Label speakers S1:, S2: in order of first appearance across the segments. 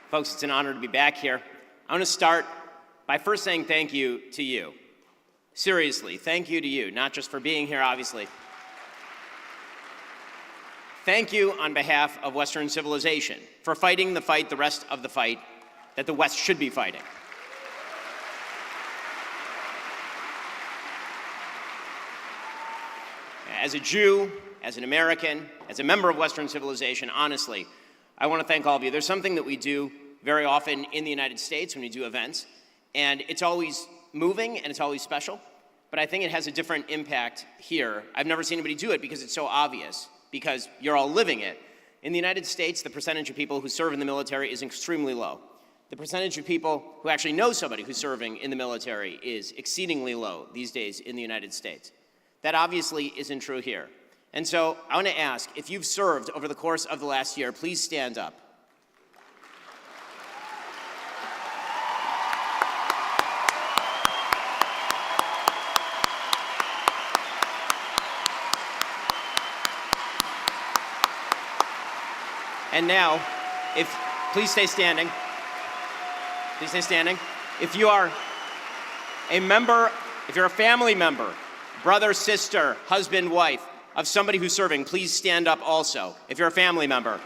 S1: Folks, it's an honor to be back here. I want to start by first saying thank you to you. Seriously, thank you to you, not just for being here, obviously. Thank you on behalf of Western civilization for fighting the fight, the rest of the fight that the West should be fighting. As a Jew, as an American, as a member of Western civilization, honestly, I want to thank all of you. There's something that we do very often in the United States when we do events, and it's always moving and it's always special, but I think it has a different impact here. I've never seen anybody do it because it's so obvious, because you're all living it. In the United States, the percentage of people who serve in the military is extremely low. The percentage of people who actually know somebody who's serving in the military is exceedingly low these days in the United States. That obviously isn't true here. And so I want to ask, if you've served over the course of the last year, please stand up. And now, please stay standing. Please stay standing. If you are a member, if you're a family member, brother, sister, husband, wife, of somebody who's serving, please stand up also, if you're a family member.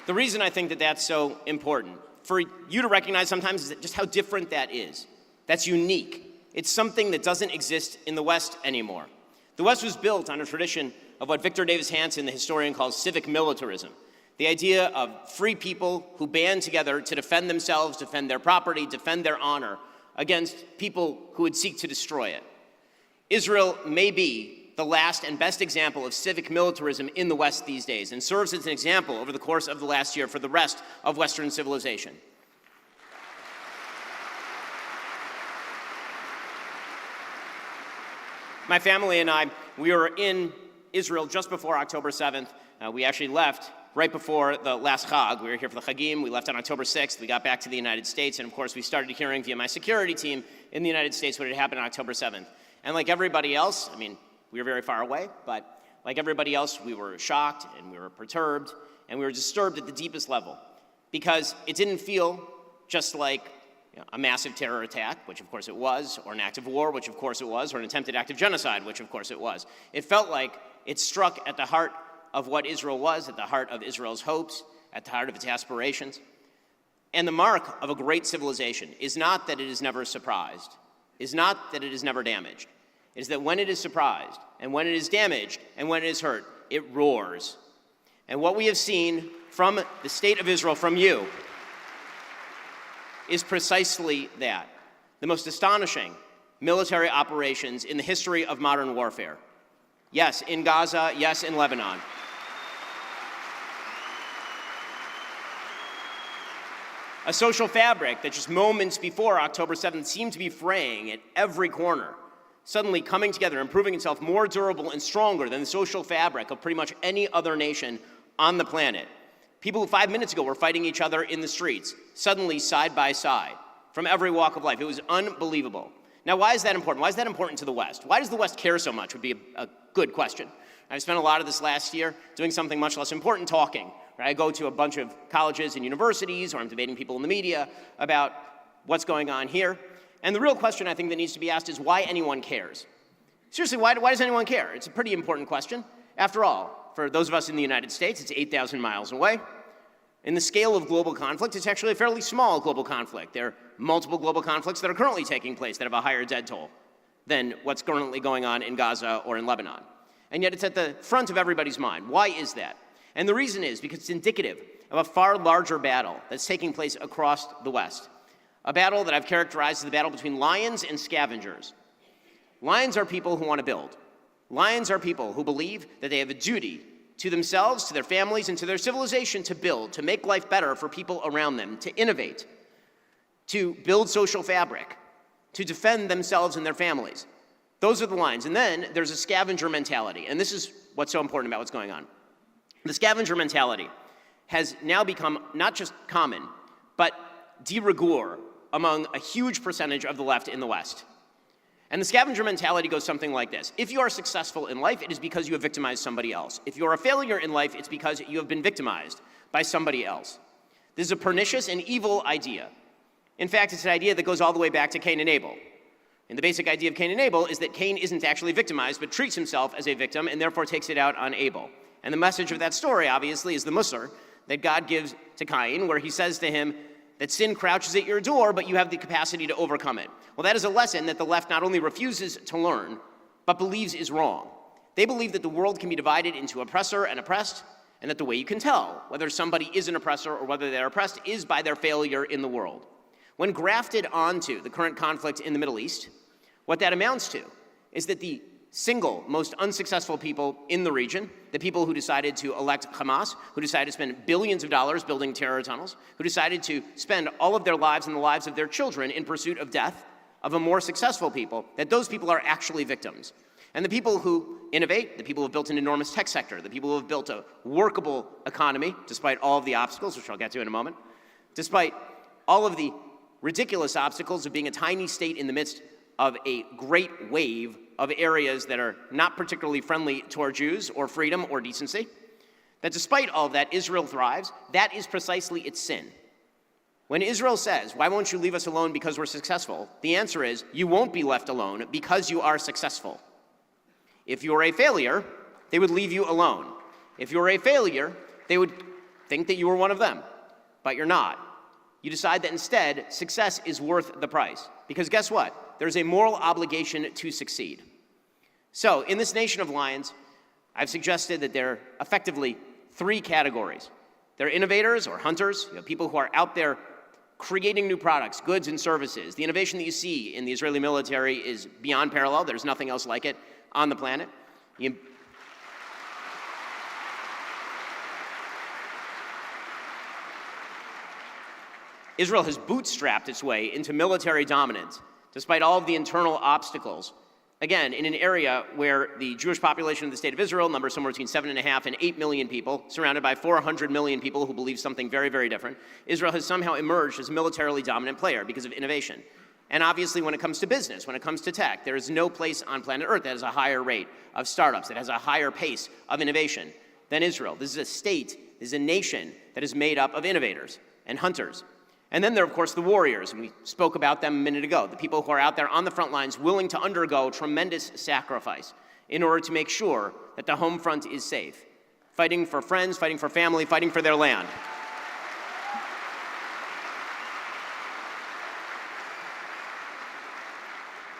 S1: The reason I think that that's so important, for you to recognize sometimes, is just how different that is. That's unique. It's something that doesn't exist in the West anymore. The West was built on a tradition of what Victor Davis Hanson, the historian, calls civic militarism. The idea of free people who band together to defend themselves, defend their property, defend their honor against people who would seek to destroy it. Israel may be the last and best example of civic militarism in the West these days, and serves as an example over the course of the last year for the rest of Western civilization. My family and I, we were in Israel just before October 7th. We actually left right before the last Chag. We were here for the Chagim. We left on October 6th. We got back to the United States. And of course, we started hearing via my security team in the United States what had happened on October 7th. And like everybody else, I mean, we were very far away, but like everybody else, we were shocked and we were perturbed and we were disturbed at the deepest level, because it didn't feel just like a massive terror attack, which of course it was, or an act of war, which of course it was, or an attempted act of genocide, which of course it was. It felt like it struck at the heart of what Israel was, at the heart of Israel's hopes, at the heart of its aspirations. And the mark of a great civilization is not that it is never surprised, is not that it is never damaged. It is that when it is surprised, and when it is damaged, and when it is hurt, it roars. And what we have seen from the state of Israel, from you, is precisely that. The most astonishing military operations in the history of modern warfare. Yes, in Gaza, yes, in Lebanon. A social fabric that just moments before October 7th seemed to be fraying at every corner, suddenly coming together and proving itself more durable and stronger than the social fabric of pretty much any other nation on the planet. People who 5 minutes ago were fighting each other in the streets, suddenly side by side, from every walk of life. It was unbelievable. Now, why is that important? Why is that important to the West? Why does the West care so much would be a good question. I've spent a lot of this last year doing something much less important, talking. Right? I go to a bunch of colleges and universities, or I'm debating people in the media about what's going on here. And the real question I think that needs to be asked is why anyone cares. Seriously, why does anyone care? It's a pretty important question. After all, for those of us in the United States, it's 8,000 miles away. In the scale of global conflict, it's actually a fairly small global conflict. There are multiple global conflicts that are currently taking place that have a higher dead toll than what's currently going on in Gaza or in Lebanon. And yet it's at the front of everybody's mind. Why is that? And the reason is because it's indicative of a far larger battle that's taking place across the West. A battle that I've characterized as the battle between lions and scavengers. Lions are people who want to build. Lions are people who believe that they have a duty to themselves, to their families, and to their civilization to build, to make life better for people around them, to innovate, to build social fabric, to defend themselves and their families. Those are the lions. And then there's a scavenger mentality. And this is what's so important about what's going on. The scavenger mentality has now become not just common, but de rigueur among a huge percentage of the left in the West. And the scavenger mentality goes something like this. If you are successful in life, it is because you have victimized somebody else. If you're a failure in life, it's because you have been victimized by somebody else. This is a pernicious and evil idea. In fact, it's an idea that goes all the way back to Cain and Abel. And the basic idea of Cain and Abel is that Cain isn't actually victimized, but treats himself as a victim and therefore takes it out on Abel. And the message of that story, obviously, is the Musar that God gives to Cain, where he says to him that sin crouches at your door, but you have the capacity to overcome it. Well, that is a lesson that the left not only refuses to learn, but believes is wrong. They believe that the world can be divided into oppressor and oppressed, and that the way you can tell whether somebody is an oppressor or whether they're oppressed is by their failure in the world. When grafted onto the current conflict in the Middle East, what that amounts to is that the single most unsuccessful people in the region, the people who decided to elect Hamas, who decided to spend billions of dollars building terror tunnels, who decided to spend all of their lives and the lives of their children in pursuit of death of a more successful people, that those people are actually victims. And the people who innovate, the people who have built an enormous tech sector, the people who have built a workable economy, despite all of the obstacles, which I'll get to in a moment, despite all of the ridiculous obstacles of being a tiny state in the midst of a great wave of areas that are not particularly friendly toward Jews or freedom or decency, that despite all of that, Israel thrives. That is precisely its sin. When Israel says, why won't you leave us alone because we're successful? The answer is, you won't be left alone because you are successful. If you're a failure, they would leave you alone. If you're a failure, they would think that you were one of them, but you're not. You decide that instead, success is worth the price. Because guess what? There's a moral obligation to succeed. So, in this nation of lions, I've suggested that there are effectively three categories. There are innovators or hunters, people who are out there creating new products, goods and services. The innovation that you see in the Israeli military is beyond parallel. There's nothing else like it on the planet. Israel has bootstrapped its way into military dominance, despite all of the internal obstacles. Again, in an area where the Jewish population of the state of Israel numbers somewhere between 7.5 and 8 million people, surrounded by 400 million people who believe something very, very different, Israel has somehow emerged as a militarily dominant player because of innovation. And obviously, when it comes to business, when it comes to tech, there is no place on planet Earth that has a higher rate of startups, that has a higher pace of innovation than Israel. This is a state, this is a nation that is made up of innovators and hunters. And then there are, of course, the warriors, and we spoke about them a minute ago, the people who are out there on the front lines willing to undergo tremendous sacrifice in order to make sure that the home front is safe, fighting for friends, fighting for family, fighting for their land.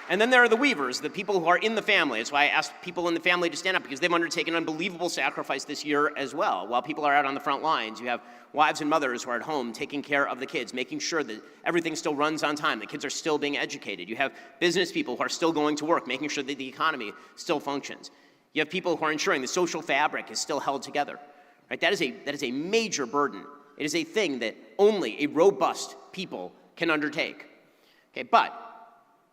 S1: And then there are the weavers, the people who are in the family. That's why I asked people in the family to stand up, because they've undertaken unbelievable sacrifice this year as well. While people are out on the front lines, you have wives and mothers who are at home taking care of the kids, making sure that everything still runs on time, the kids are still being educated. You have business people who are still going to work, making sure that the economy still functions. You have people who are ensuring the social fabric is still held together. Right? That is a major burden. It is a thing that only a robust people can undertake. Okay, but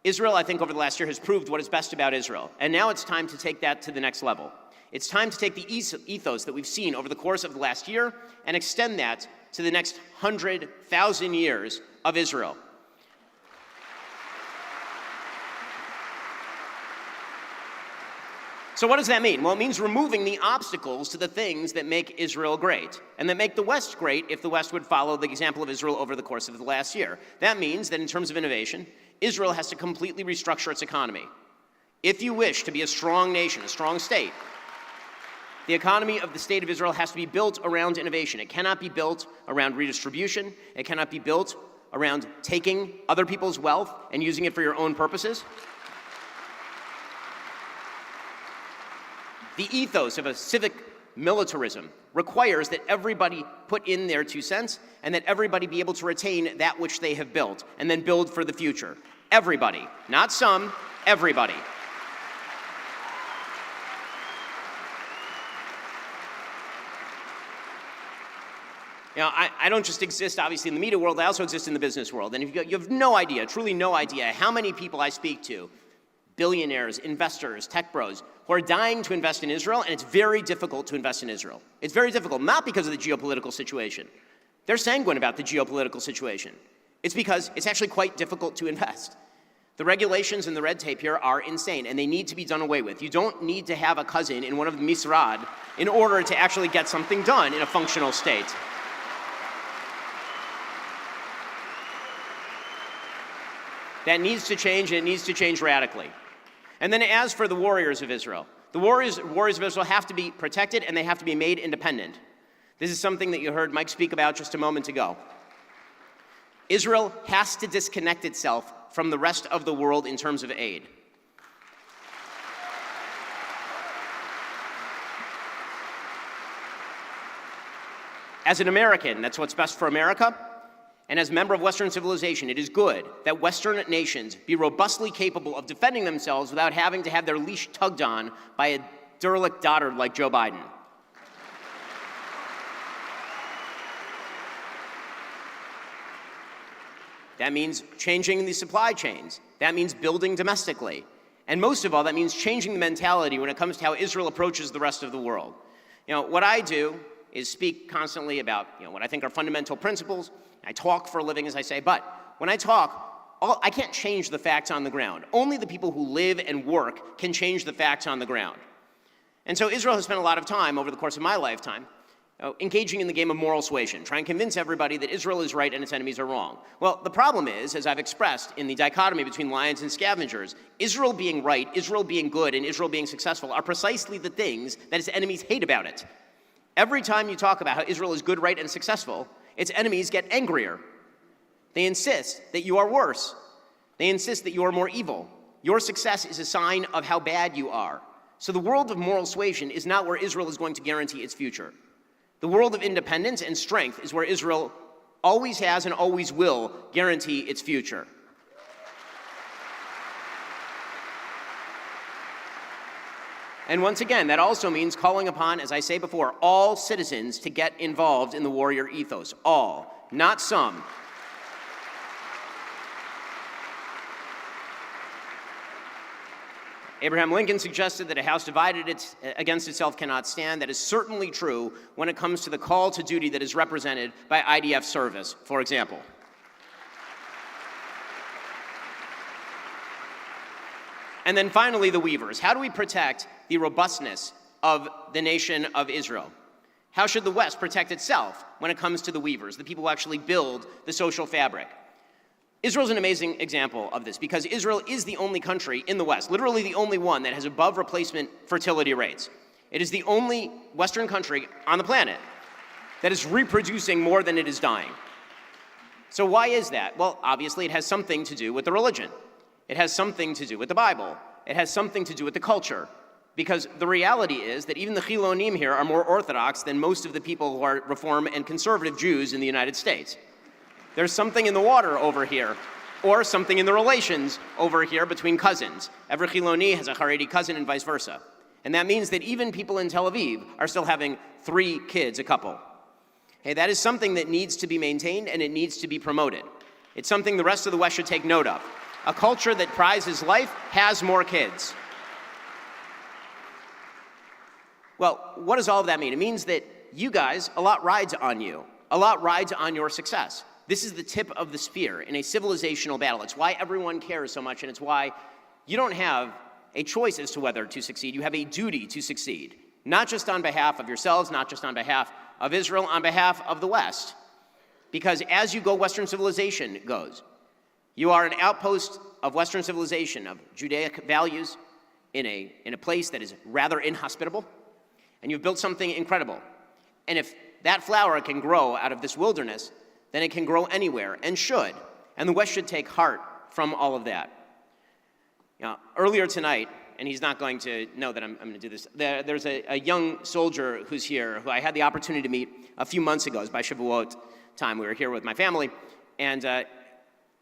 S1: Israel, I think, over the last year has proved what is best about Israel. And now it's time to take that to the next level. It's time to take the ethos that we've seen over the course of the last year and extend that to the next 100,000 years of Israel. So what does that mean? Well, it means removing the obstacles to the things that make Israel great, and that make the West great if the West would follow the example of Israel over the course of the last year. That means that in terms of innovation, Israel has to completely restructure its economy. If you wish to be a strong nation, a strong state, the economy of the state of Israel has to be built around innovation. It cannot be built around redistribution. It cannot be built around taking other people's wealth and using it for your own purposes. The ethos of a civic militarism requires that everybody put in their 2 cents and that everybody be able to retain that which they have built and then build for the future. Everybody, not some, everybody. You know, I don't just exist, obviously, in the media world. I also exist in the business world. And you have no idea, truly no idea, how many people I speak to, billionaires, investors, tech bros, who are dying to invest in Israel, and it's very difficult to invest in Israel. It's very difficult, not because of the geopolitical situation, They're sanguine about the geopolitical situation. It's because it's actually quite difficult to invest. The regulations and the red tape here are insane, and they need to be done away with. You don't need to have a cousin in one of the misrad in order to actually get something done in a functional state. That needs to change, and it needs to change radically. And then as for the warriors of Israel, the warriors of Israel have to be protected, and they have to be made independent. This is something that you heard Mike speak about just a moment ago. Israel has to disconnect itself from the rest of the world in terms of aid. As an American, that's what's best for America. And as a member of Western civilization, it is good that Western nations be robustly capable of defending themselves without having to have their leash tugged on by a derelict dotard like Joe Biden. That means changing the supply chains. That means building domestically. And most of all, that means changing the mentality when it comes to how Israel approaches the rest of the world. What I do is speak constantly about what I think are fundamental principles. I talk for a living, as I say, but when I talk, I can't change the facts on the ground. Only the people who live and work can change the facts on the ground. And so Israel has spent a lot of time over the course of my lifetime engaging in the game of moral suasion, trying to convince everybody that Israel is right and its enemies are wrong. Well, the problem is, as I've expressed in the dichotomy between lions and scavengers, Israel being right, Israel being good, and Israel being successful are precisely the things that its enemies hate about it. Every time you talk about how Israel is good, right, and successful, its enemies get angrier. They insist that you are worse. They insist that you are more evil. Your success is a sign of how bad you are. So the world of moral suasion is not where Israel is going to guarantee its future. The world of independence and strength is where Israel always has and always will guarantee its future. And once again, that also means calling upon, as I say before, all citizens to get involved in the warrior ethos. All, not some. Abraham Lincoln suggested that a house divided against itself cannot stand. That is certainly true when it comes to the call to duty that is represented by IDF service, for example. And then finally, the weavers. How do we protect the robustness of the nation of Israel? How should the West protect itself when it comes to the weavers, the people who actually build the social fabric? Israel's an amazing example of this because Israel is the only country in the West, literally the only one that has above replacement fertility rates. It is the only Western country on the planet that is reproducing more than it is dying. So why is that? Well, obviously it has something to do with the religion. It has something to do with the Bible. It has something to do with the culture. Because the reality is that even the Chilonim here are more Orthodox than most of the people who are Reform and conservative Jews in the United States. There's something in the water over here, or something in the relations over here between cousins. Every Chiloni has a Haredi cousin and vice versa. And that means that even people in Tel Aviv are still having 3 kids a couple. Hey, that is something that needs to be maintained and it needs to be promoted. It's something the rest of the West should take note of. A culture that prizes life has more kids. Well, what does all of that mean? It means that you guys, a lot rides on you. A lot rides on your success. This is the tip of the spear in a civilizational battle. It's why everyone cares so much, and it's why you don't have a choice as to whether to succeed. You have a duty to succeed, not just on behalf of yourselves, not just on behalf of Israel, on behalf of the West. Because as you go, Western civilization goes. You are an outpost of Western civilization, of Judaic values, in a place that is rather inhospitable, and you've built something incredible. And if that flower can grow out of this wilderness, then it can grow anywhere, and should. And the West should take heart from all of that. Earlier tonight, and he's not going to know that I'm going to do this, there's a young soldier who's here who I had the opportunity to meet a few months ago. It was by Shavuot time. We were here with my family. And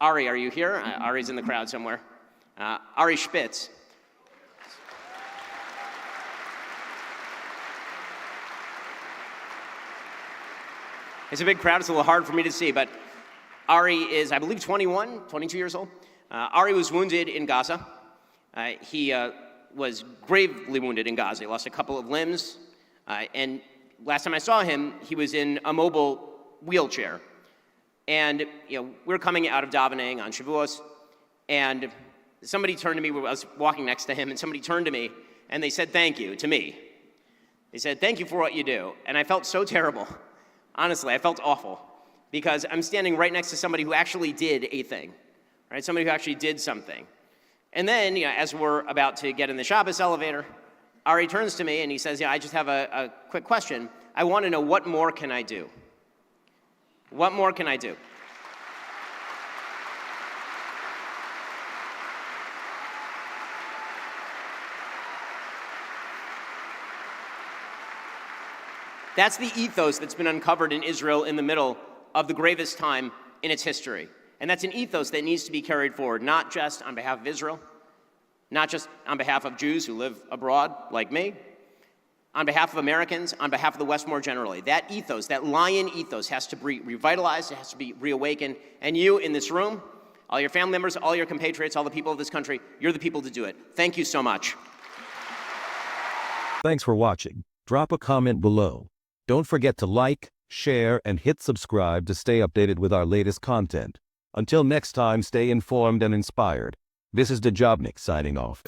S1: Ari, are you here? Ari's in the crowd somewhere. Ari Spitz. It's a big crowd. It's a little hard for me to see, but Ari is, I believe, 22 years old. Ari was wounded in Gaza. He was gravely wounded in Gaza. He lost a couple of limbs. And last time I saw him, he was in a mobile wheelchair. And we're coming out of davening on Shavuos, and somebody turned to me. I was walking next to him, and somebody turned to me, and they said thank you to me. They said, thank you for what you do. And I felt so terrible. Honestly, I felt awful, because I'm standing right next to somebody who actually did a thing, right? Somebody who actually did something. And then, as we're about to get in the Shabbos elevator, Ari turns to me and he says, I just have a quick question. I want to know, what more can I do? What more can I do? That's the ethos that's been uncovered in Israel in the middle of the gravest time in its history. And that's an ethos that needs to be carried forward, not just on behalf of Israel, not just on behalf of Jews who live abroad, like me, on behalf of Americans, on behalf of the West more generally. That ethos, that lion ethos, has to be revitalized, it has to be reawakened. And you in this room, all your family members, all your compatriots, all the people of this country, you're the people to do it. Thank you so much.
S2: Thanks for watching. Drop a comment below. Don't forget to like, share, and hit subscribe to stay updated with our latest content. Until next time, stay informed and inspired. This is Dejobnik signing off.